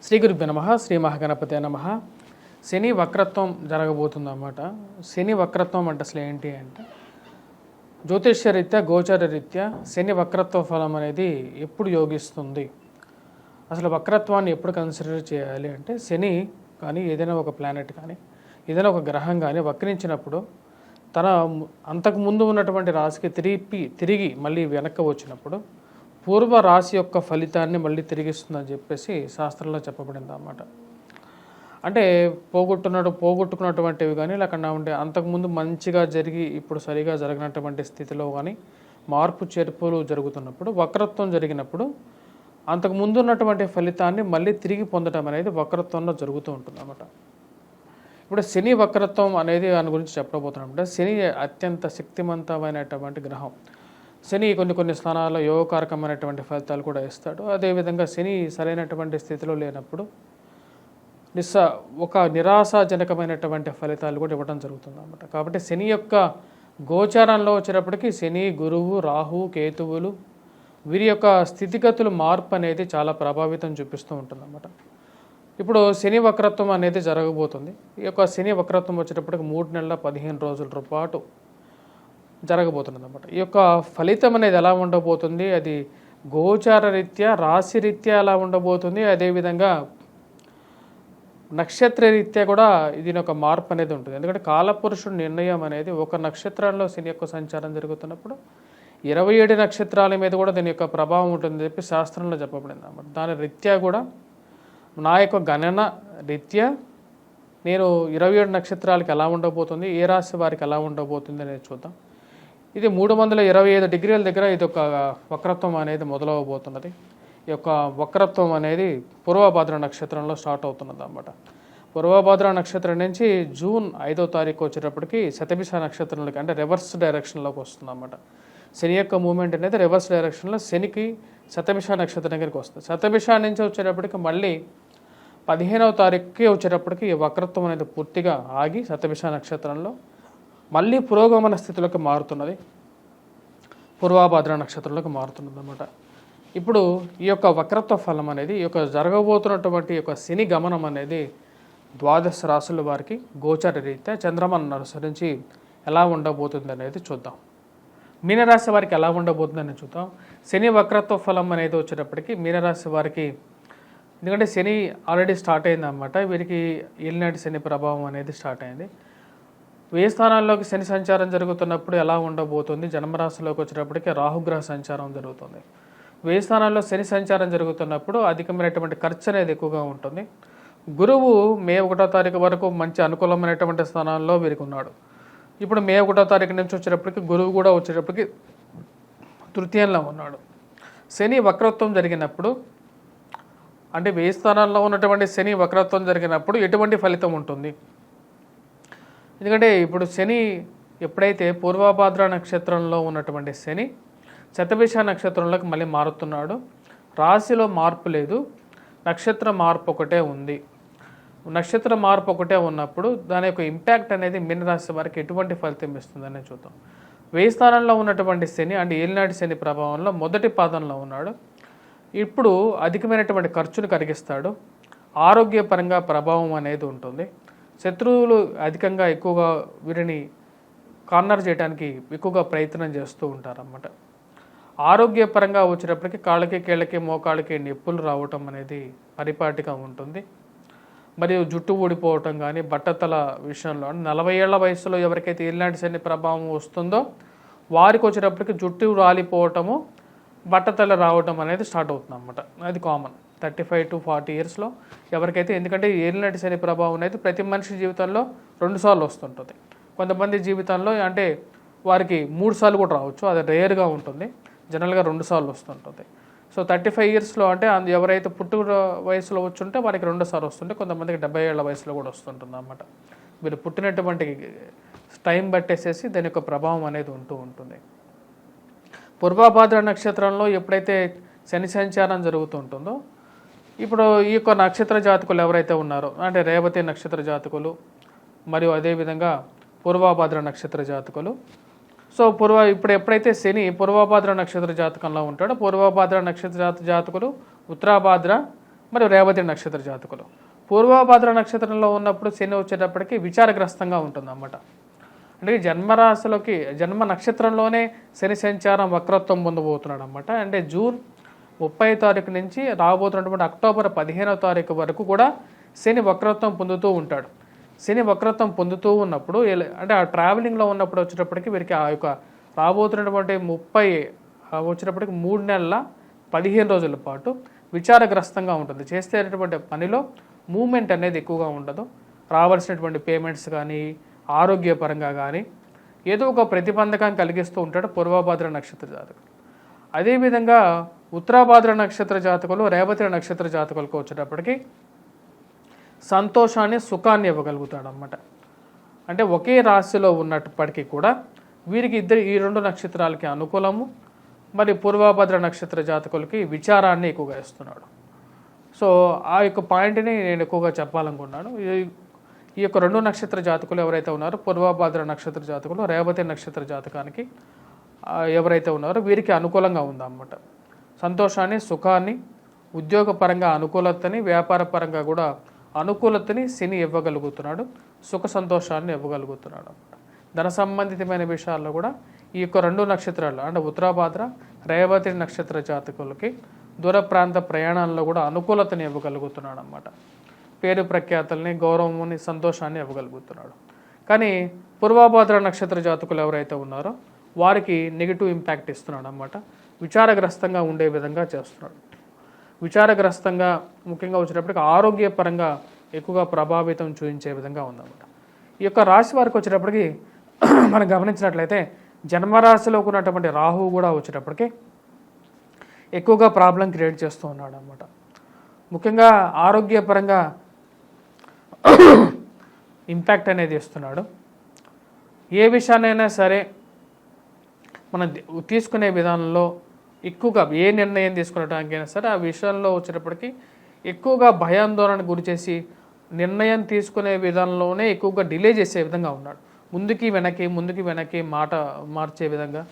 శ్రీ గురుభ్యో నమః. శ్రీ మహాగణపతే నమః. శని వక్రత్వం జరగబోతుందన్నమాట. శని వక్రత్వం అంటే అసలు ఏంటి అంటే, జ్యోతిష్య రీత్యా గోచార రీత్యా శని వక్రత్వ ఫలం అనేది ఎప్పుడు యోగిస్తుంది, అసలు వక్రత్వాన్ని ఎప్పుడు కన్సిడర్ చేయాలి అంటే, శని కానీ ఏదైనా ఒక ప్లానెట్ కానీ ఏదైనా ఒక గ్రహం కానీ వక్రించినప్పుడు తన అంతకుముందు ఉన్నటువంటి రాశికి తిరిగి మళ్ళీ వెనక్కి వచ్చినప్పుడు పూర్వ రాశి యొక్క ఫలితాన్ని మళ్ళీ తిరిగిస్తుందని చెప్పేసి శాస్త్రంలో చెప్పబడింది అన్నమాట. అంటే పోగొట్టుకున్నటువంటివి కానీ లేకుండా ఉంటే అంతకుముందు మంచిగా జరిగి ఇప్పుడు సరిగా జరగినటువంటి స్థితిలో కానీ మార్పు చేర్పులు జరుగుతున్నప్పుడు వక్రత్వం జరిగినప్పుడు అంతకుముందు ఉన్నటువంటి ఫలితాన్ని మళ్ళీ తిరిగి పొందడం అనేది వక్రత్వంలో జరుగుతూ ఉంటుంది అన్నమాట. ఇప్పుడు శని వక్రత్వం అనేది దాని గురించి చెప్పబోతున్నాం. అంటే శని అత్యంత శక్తివంతమైనటువంటి గ్రహం. శని కొన్ని స్థానాల్లో యోగకారకమైనటువంటి ఫలితాలు కూడా ఇస్తాడు. అదేవిధంగా శని సరైనటువంటి స్థితిలో లేనప్పుడు ఒక నిరాశాజనకమైనటువంటి ఫలితాలు కూడా ఇవ్వడం జరుగుతుంది అన్నమాట. కాబట్టి శని యొక్క గోచారంలో వచ్చేటప్పటికి శని, గురువు, రాహు, కేతువులు వీరి యొక్క స్థితిగతులు మార్పు అనేది చాలా ప్రభావితం చూపిస్తూ ఉంటుంది అన్నమాట. ఇప్పుడు శని వక్రత్వం అనేది జరగబోతుంది. ఈ యొక్క శని వక్రత్వం వచ్చేటప్పటికి 3 నెలల 15 రోజుల పాటు జరగబోతున్నది అన్నమాట. ఈ యొక్క ఫలితం అనేది ఎలా ఉండబోతుంది, అది గోచార రీత్యా రాశి రీత్యా ఎలా ఉండబోతుంది, అదేవిధంగా నక్షత్ర రీత్యా కూడా దీని యొక్క మార్పు అనేది ఉంటుంది. ఎందుకంటే కాలపురుషుడు నిర్ణయం అనేది ఒక నక్షత్రంలో శని యొక్క సంచారం జరుగుతున్నప్పుడు 27 నక్షత్రాల మీద కూడా దీని యొక్క ప్రభావం ఉంటుందని చెప్పి శాస్త్రంలో చెప్పబడింది అన్నమాట. దాని రీత్యా కూడా నా యొక్క గణన రీత్యా నేను 27 నక్షత్రాలకి ఎలా ఉండబోతుంది, ఏ రాశి వారికి ఎలా ఉండబోతుంది అనేది చూద్దాం. ఇది 325 డిగ్రీల దగ్గర ఇది ఒక వక్రత్వం అనేది మొదలవబోతున్నది. ఈ యొక్క వక్రత్వం అనేది పూర్వభాద్ర నక్షత్రంలో స్టార్ట్ అవుతున్నది అన్నమాట. పూర్వభాద్ర నక్షత్రం నుంచి జూన్ 5వ తారీఖు వచ్చేటప్పటికి శతభిష నక్షత్రంలోకి అంటే రివర్స్ డైరెక్షన్లోకి వస్తుంది అన్నమాట. శని యొక్క మూమెంట్ అనేది రివర్స్ డైరెక్షన్లో శనికి శతభిష నక్షత్రం దగ్గరికి వస్తుంది. శతభిష నుంచి వచ్చేటప్పటికి మళ్ళీ 15వ తారీఖుకి వచ్చేటప్పటికి ఈ వక్రత్వం అనేది పూర్తిగా ఆగి శతభిష నక్షత్రంలో మళ్ళీ పురోగమన స్థితిలోకి మారుతున్నది, పూర్వభాద్ర నక్షత్రంలోకి మారుతున్నది అన్నమాట. ఇప్పుడు ఈ యొక్క వక్రత్వ ఫలం అనేది ఈ యొక్క జరగబోతున్నటువంటి యొక్క శని గమనం అనేది 12 రాశుల వారికి గోచర రీత్యా చంద్రమాను అనుసరించి ఎలా ఉండబోతుంది అనేది చూద్దాం. మీనరాశి వారికి ఎలా ఉండబోతుందని చూద్దాం. శని వక్రత్వ ఫలం అనేది వచ్చేటప్పటికి మీనరాశి వారికి, ఎందుకంటే శని ఆల్రెడీ స్టార్ట్ అయింది అన్నమాట. వీరికి ఏలినాటి శని ప్రభావం అనేది స్టార్ట్ అయింది. 1000 స్థానాల్లోకి శని సంచారం జరుగుతున్నప్పుడు ఎలా ఉండబోతుంది, జన్మరాశిలోకి వచ్చేటప్పటికి రాహుగ్రహ సంచారం జరుగుతుంది. 1000 స్థానాల్లో శని సంచారం జరుగుతున్నప్పుడు అధికమైనటువంటి ఖర్చు అనేది ఎక్కువగా ఉంటుంది. గురువు మే 1వ తారీఖు వరకు మంచి అనుకూలమైనటువంటి స్థానాల్లో వీరికి ఉన్నాడు. ఇప్పుడు మే 1వ తారీఖు నుంచి వచ్చేటప్పటికి గురువు కూడా వచ్చేటప్పటికి తృతీయంలో ఉన్నాడు. శని వక్రత్వం జరిగినప్పుడు అంటే 1000 స్థానాల్లో ఉన్నటువంటి శని వక్రత్వం జరిగినప్పుడు ఎటువంటి ఫలితం ఉంటుంది, ఎందుకంటే ఇప్పుడు శని ఎప్పుడైతే పూర్వభాద్ర నక్షత్రంలో ఉన్నటువంటి శని శతభిష నక్షత్రంలోకి మళ్ళీ మారుతున్నాడు. రాశిలో మార్పు లేదు, నక్షత్ర మార్పు ఒకటే ఉంది. నక్షత్ర మార్పు ఒకటే ఉన్నప్పుడు దాని యొక్క ఇంపాక్ట్ అనేది మీనరాశి వారికి ఎటువంటి ఫలితం ఇస్తుందని చూద్దాం. 1000 స్థానంలో ఉన్నటువంటి శని అంటే ఏలినాటి శని ప్రభావంలో మొదటి పాదంలో ఉన్నాడు. ఇప్పుడు అధికమైనటువంటి ఖర్చును కలిగిస్తాడు. ఆరోగ్యపరంగా ప్రభావం అనేది ఉంటుంది. శత్రువులు అధికంగా ఎక్కువగా వీరిని కార్నర్ చేయడానికి ఎక్కువగా ప్రయత్నం చేస్తూ ఉంటారన్నమాట. ఆరోగ్యపరంగా వచ్చేటప్పటికి కాళ్ళకి, కీళ్ళకి, మోకాళ్ళకి నొప్పులు రావటం అనేది పరిపాటిగా ఉంటుంది. మరియు జుట్టు ఊడిపోవటం కానీ బట్టతల విషయంలో 40 ఏళ్ల వయసులో ఎవరికైతే ఏలినాటి శని ప్రభావం వస్తుందో వారికి వచ్చేటప్పటికి జుట్టు రాలిపోవటము, బట్టతల రావటం అనేది స్టార్ట్ అవుతుంది అన్నమాట. అది కామన్ 35 to 40 ఇయర్స్లో ఎవరికైతే, ఎందుకంటే ఏలినాటి శని ప్రభావం అనేది ప్రతి మనిషి జీవితంలో 2 సార్లు వస్తుంటుంది. కొంతమంది జీవితంలో అంటే వారికి 3 సార్లు కూడా రావచ్చు, అది రేర్గా ఉంటుంది. జనరల్గా 2 సార్లు వస్తుంటుంది. సో 35 ఇయర్స్లో అంటే ఎవరైతే పుట్టుక వయసులో వచ్చుంటే వారికి 2 సార్లు వస్తుంటే, కొంతమందికి 70 ఏళ్ల వయసులో కూడా వస్తుంటుంది అన్నమాట. వీళ్ళు పుట్టినటువంటి టైం బట్టేసేసి దాని యొక్క ప్రభావం అనేది ఉంటూ ఉంటుంది. పూర్వభాద్ర నక్షత్రంలో ఎప్పుడైతే శని సంచారం జరుగుతుంటుందో, ఇప్పుడు ఈ యొక్క నక్షత్ర జాతకులు ఎవరైతే ఉన్నారో అంటే రేవతి నక్షత్ర జాతకులు మరియు అదేవిధంగా పూర్వభాద్ర నక్షత్ర జాతకులు, సో ఇప్పుడు ఎప్పుడైతే శని పూర్వభాద్ర నక్షత్ర జాతకంలో ఉంటాడో పూర్వభాద్ర నక్షత్ర జాతకులు ఉత్తరాభాద్ర మరి రేవతి నక్షత్ర జాతకులు పూర్వభాద్ర నక్షత్రంలో ఉన్నప్పుడు శని వచ్చేటప్పటికి విచారగ్రస్తంగా ఉంటుందన్నమాట. అంటే జన్మరాశిలోకి జన్మ నక్షత్రంలోనే శని సంచారం వక్రత్వం పొందబోతున్నాడు అనమాట. అంటే జూన్ 30వ తారీఖు నుంచి రాబోతున్నటువంటి అక్టోబర్ 15వ తారీఖు వరకు కూడా శని వక్రత్వం పొందుతూ ఉంటాడు. శని వక్రత్వం పొందుతూ ఉన్నప్పుడు అంటే ఆ ట్రావెలింగ్లో ఉన్నప్పుడు వచ్చేటప్పటికి వీరికి ఆ యొక్క రాబోతున్నటువంటి 30 వచ్చినప్పటికి 3 నెలల 15 రోజుల పాటు విచారగ్రస్తంగా ఉంటుంది. చేసేటటువంటి పనిలో మూమెంట్ అనేది ఎక్కువగా ఉండదు. రావాల్సినటువంటి పేమెంట్స్ కానీ ఆరోగ్యపరంగా కానీ ఏదో ఒక ప్రతిబంధకం కలిగిస్తూ ఉంటాడు పూర్వభాద్ర నక్షత్ర జాతకులు. అదేవిధంగా ఉత్తరాభాద్ర నక్షత్ర జాతకులు రేవతి నక్షత్ర జాతకులకు వచ్చేటప్పటికి సంతోషాన్ని సుఖాన్ని ఇవ్వగలుగుతాడు అన్నమాట. అంటే ఒకే రాశిలో ఉన్నప్పటికీ కూడా వీరికి ఈ 2 నక్షత్రాలకి అనుకూలము, మరి పూర్వభద్ర నక్షత్ర జాతకులకి విచారాన్ని ఎక్కువగా ఇస్తున్నాడు. సో ఆ యొక్క పాయింట్ని నేను ఎక్కువగా చెప్పాలనుకున్నాను. ఈ యొక్క 2 నక్షత్ర జాతకులు ఎవరైతే ఉన్నారో పూర్వభద్ర నక్షత్ర జాతకులు రేవతి నక్షత్ర జాతకానికి ఎవరైతే ఉన్నారో వీరికి అనుకూలంగా ఉందన్నమాట. సంతోషాన్ని సుఖాన్ని ఉద్యోగపరంగా అనుకూలతని వ్యాపార పరంగా కూడా అనుకూలతని శని ఇవ్వగలుగుతున్నాడు. సుఖ సంతోషాన్ని ఇవ్వగలుగుతున్నాడు అన్నమాట. ధన సంబంధితమైన విషయాల్లో కూడా ఈ యొక్క 2 నక్షత్రాలు అంటే ఉత్తరాభాద్ర రేవతి నక్షత్ర జాతకులకి దూర ప్రాంత ప్రయాణాల్లో కూడా అనుకూలతని ఇవ్వగలుగుతున్నాడు అన్నమాట. పేరు ప్రఖ్యాతల్ని గౌరవాన్ని సంతోషాన్ని ఇవ్వగలుగుతున్నాడు. కానీ పూర్వభాద్ర నక్షత్ర జాతకులు ఎవరైతే ఉన్నారో వారికి నెగిటివ్ ఇంపాక్ట్ ఇస్తున్నాడు అన్నమాట. విచారగ్రస్తంగా ఉండే విధంగా చేస్తున్నాడు. విచారగ్రస్తంగా ముఖ్యంగా వచ్చేటప్పటికి ఆరోగ్యపరంగా ఎక్కువగా ప్రభావితం చూపించే విధంగా ఉందన్నమాట. ఈ యొక్క రాశి వారికి వచ్చేటప్పటికి మనం గమనించినట్లయితే జన్మరాశిలో ఉన్నటువంటి రాహువు కూడా వచ్చేటప్పటికి ఎక్కువగా ప్రాబ్లం క్రియేట్ చేస్తూ ఉన్నాడు అన్నమాట. ముఖ్యంగా ఆరోగ్యపరంగా ఇంపాక్ట్ అనేది ఇస్తున్నాడు. ఏ విషయాన్నైనా సరే మనం తీసుకునే విధానంలో ఎక్కువగా ఏ నిర్ణయం తీసుకునేటానికైనా సరే ఆ విషయంలో వచ్చేటప్పటికి ఎక్కువగా భయాందోళనకు గురి చేసి నిర్ణయం తీసుకునే విధానంలోనే ఎక్కువగా డిలే చేసే విధంగా ఉన్నాడు. ముందుకి వెనక్కి మాట మార్చే విధంగా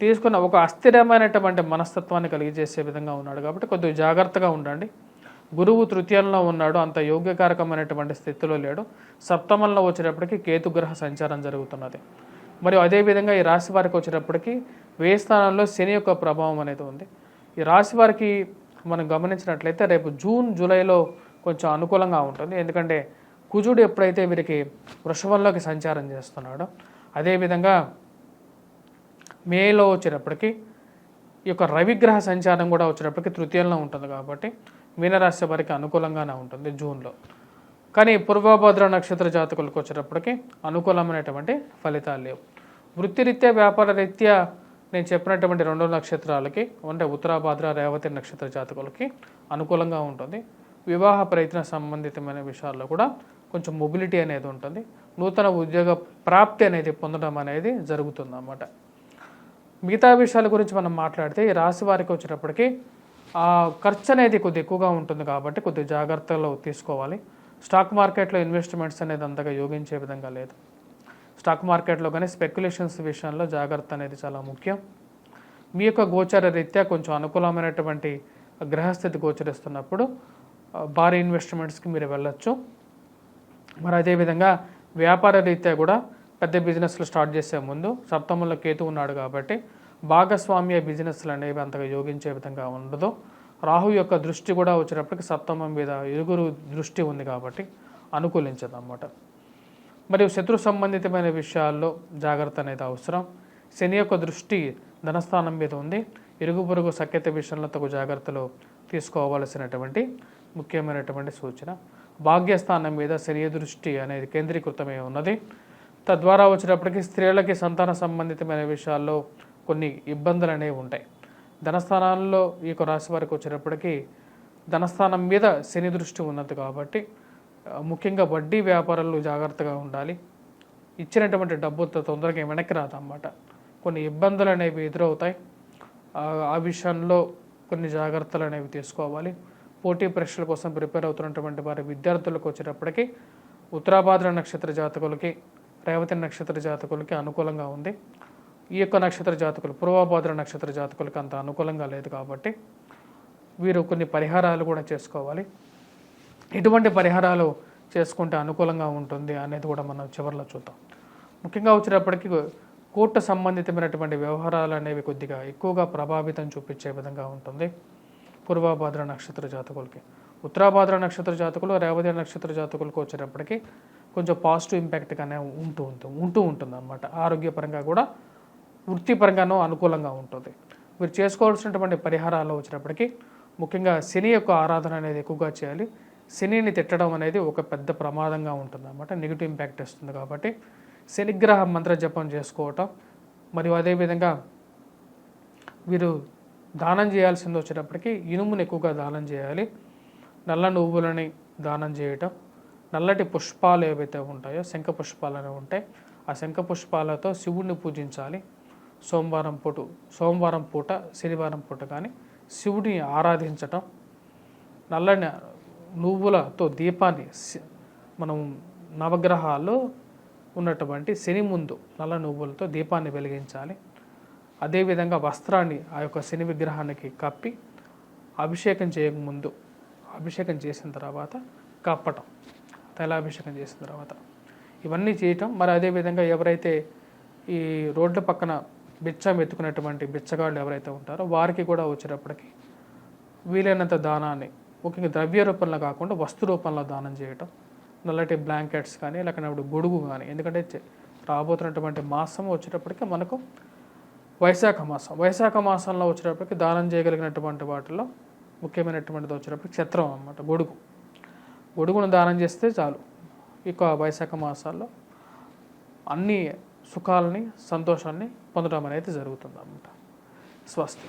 తీసుకున్న ఒక అస్థిరమైనటువంటి మనస్తత్వాన్ని కలిగజేసే విధంగా ఉన్నాడు. కాబట్టి కొద్దిగా జాగ్రత్తగా ఉండండి. గురువు తృతీయంలో ఉన్నాడు, అంత యోగ్యకారకమైనటువంటి స్థితిలో లేడు. సప్తమంలో వచ్చేటప్పటికి కేతుగ్రహ సంచారం జరుగుతున్నది. మరియు అదేవిధంగా ఈ రాశి వారికి వచ్చేటప్పటికి వ్యయ స్థానంలో శని యొక్క ప్రభావం అనేది ఉంది. ఈ రాశి వారికి మనం గమనించినట్లయితే రేపు జూన్ జూలైలో కొంచెం అనుకూలంగా ఉంటుంది. ఎందుకంటే కుజుడు ఎప్పుడైతే వీరికి వృషభంలోకి సంచారం చేస్తున్నాడో అదేవిధంగా మేలో వచ్చేటప్పటికి ఈ యొక్క రవిగ్రహ సంచారం కూడా వచ్చేటప్పటికి తృతీయంలో ఉంటుంది. కాబట్టి మీనరాశి వారికి అనుకూలంగానే ఉంటుంది జూన్లో. కానీ పూర్వభద్ర నక్షత్ర జాతకులకు వచ్చేటప్పటికి అనుకూలమైనటువంటి ఫలితాలు లేవు. వృత్తిరీత్యా వ్యాపార రీత్యా నేను చెప్పినటువంటి 2 నక్షత్రాలకి అంటే ఉత్తరాభాద్ర రేవతి నక్షత్ర జాతకులకి అనుకూలంగా ఉంటుంది. వివాహ ప్రయత్న సంబంధితమైన విషయాల్లో కూడా కొంచెం మొబిలిటీ అనేది ఉంటుంది. నూతన ఉద్యోగ ప్రాప్తి అనేది పొందడం అనేది జరుగుతుంది అన్నమాట. మిగతా విషయాల గురించి మనం మాట్లాడితే ఈ రాశి వారికి వచ్చేటప్పటికి ఖర్చు అనేది కొద్దిగా ఎక్కువగా ఉంటుంది. కాబట్టి కొద్దిగా జాగ్రత్తలు తీసుకోవాలి. స్టాక్ మార్కెట్లో ఇన్వెస్ట్మెంట్స్ అనేది అంతగా యోగించే విధంగా లేదు. స్టాక్ మార్కెట్లో కానీ స్పెక్యులేషన్స్ విషయంలో జాగ్రత్త అనేది చాలా ముఖ్యం. మీ యొక్క గోచర రీత్యా కొంచెం అనుకూలమైనటువంటి గ్రహస్థితి గోచరిస్తున్నప్పుడు భారీ ఇన్వెస్ట్మెంట్స్కి మీరు వెళ్ళొచ్చు. మరి అదేవిధంగా వ్యాపార రీత్యా కూడా పెద్ద బిజినెస్లు స్టార్ట్ చేసే ముందు సప్తమంలో కేతు ఉన్నాడు కాబట్టి భాగస్వామ్య బిజినెస్లు అనేవి అంతగా యోగించే విధంగా ఉండదు. రాహు యొక్క దృష్టి కూడా వచ్చేటప్పటికి సప్తమం మీద ఇరుగురు దృష్టి ఉంది కాబట్టి అనుకూలించదు అన్నమాట. మరియు శత్రు సంబంధితమైన విషయాల్లో జాగ్రత్త అనేది అవసరం. శని యొక్క దృష్టి ధనస్థానం మీద ఉంది. ఇరుగు పొరుగు సఖ్యత విషయంలో తగు జాగ్రత్తలు తీసుకోవాల్సినటువంటి ముఖ్యమైనటువంటి సూచన. భాగ్యస్థానం మీద శని దృష్టి అనేది కేంద్రీకృతమై ఉన్నది. తద్వారా వచ్చేటప్పటికి స్త్రీలకి సంతాన సంబంధితమైన విషయాల్లో కొన్ని ఇబ్బందులు అనేవి ఉంటాయి. ధనస్థానాల్లో ఈ యొక్క రాశి వారికి వచ్చేటప్పటికి ధనస్థానం మీద శని దృష్టి ఉన్నది కాబట్టి ముఖ్యంగా వడ్డీ వ్యాపారాలు జాగ్రత్తగా ఉండాలి. ఇచ్చినటువంటి డబ్బు తొందరగా వెనక్కి రాదన్నమాట. కొన్ని ఇబ్బందులు అనేవి ఎదురవుతాయి. ఆ విషయంలో కొన్ని జాగ్రత్తలు అనేవి తీసుకోవాలి. పోటీ పరీక్షల కోసం ప్రిపేర్ అవుతున్నటువంటి వారి విద్యార్థులకు వచ్చేటప్పటికి ఉత్తరాభాద్ర నక్షత్ర జాతకులకి రేవతి నక్షత్ర జాతకులకి అనుకూలంగా ఉంది. ఈ యొక్క నక్షత్ర జాతకులు పూర్వభాద్ర నక్షత్ర జాతకులకి అంత అనుకూలంగా లేదు. కాబట్టి వీరు కొన్ని పరిహారాలు కూడా చేసుకోవాలి. ఎటువంటి పరిహారాలు చేసుకుంటే అనుకూలంగా ఉంటుంది అనేది కూడా మనం చివరిలో చూద్దాం. ముఖ్యంగా వచ్చేటప్పటికి కోర్టు సంబంధితమైనటువంటి వ్యవహారాలు అనేవి కొద్దిగా ఎక్కువగా ప్రభావితం చూపించే విధంగా ఉంటుంది పూర్వభాద్ర నక్షత్ర జాతకులకి. ఉత్తరాభాద్ర నక్షత్ర జాతకులు, రేవతి నక్షత్ర జాతకులకు వచ్చేటప్పటికి కొంచెం పాజిటివ్ ఇంపాక్ట్గానే ఉంటూ ఉంటుంది అన్నమాట. ఆరోగ్యపరంగా కూడా వృత్తిపరంగానూ అనుకూలంగా ఉంటుంది. మీరు చేసుకోవాల్సినటువంటి పరిహారాలు వచ్చినప్పటికీ ముఖ్యంగా శని యొక్క ఆరాధన అనేది ఎక్కువగా చేయాలి. శనిని తిట్టడం అనేది ఒక పెద్ద ప్రమాదంగా ఉంటుంది అన్నమాట, నెగిటివ్ ఇంపాక్ట్ ఇస్తుంది. కాబట్టి శనిగ్రహ మంత్ర జపం చేసుకోవటం, మరియు అదేవిధంగా వీరు దానం చేయాల్సింది వచ్చేటప్పటికి ఇనుమును ఎక్కువగా దానం చేయాలి. నల్ల నువ్వులని దానం చేయటం, నల్లటి పుష్పాలు ఏవైతే ఉంటాయో శంఖ పుష్పాలు అనేవి ఉంటాయి, ఆ శంఖ పుష్పాలతో శివుడిని పూజించాలి. సోమవారం పూట శనివారం పూట కానీ శివుడిని ఆరాధించటం, నల్లని నువ్వులతో దీపాన్ని మనం నవగ్రహాల్లో ఉన్నటువంటి శని ముందు నల్ల నువ్వులతో దీపాన్ని వెలిగించాలి. అదేవిధంగా వస్త్రాన్ని ఆ యొక్క శని విగ్రహానికి కప్పి అభిషేకం చేయకముందు అభిషేకం చేసిన తర్వాత కప్పటం, తైలాభిషేకం చేసిన తర్వాత ఇవన్నీ చేయటం. మరి అదేవిధంగా ఎవరైతే ఈ రోడ్ల పక్కన బిచ్చం ఎత్తుకునేటువంటి బిచ్చగాళ్ళు ఎవరైతే ఉంటారో వారికి కూడా వచ్చేటప్పటికి వీలైనంత దానాన్ని ముఖ్యంగా ద్రవ్య రూపంలో కాకుండా వస్తు రూపంలో దానం చేయటం, నల్లటి బ్లాంకెట్స్ కానీ లేకపోతే గొడుగు కానీ. ఎందుకంటే రాబోతున్నటువంటి మాసం వచ్చేటప్పటికి మనకు వైశాఖ మాసంలో వచ్చేటప్పటికి దానం చేయగలిగినటువంటి వాటిలో ముఖ్యమైనటువంటిది వచ్చేటప్పటికి ఛత్రం అన్నమాట, గొడుగును దానం చేస్తే చాలు. ఇక వైశాఖ మాసాల్లో అన్ని సుఖాలని సంతోషాన్ని పొందడం అనేది జరుగుతుంది అన్నమాట. స్వస్తి.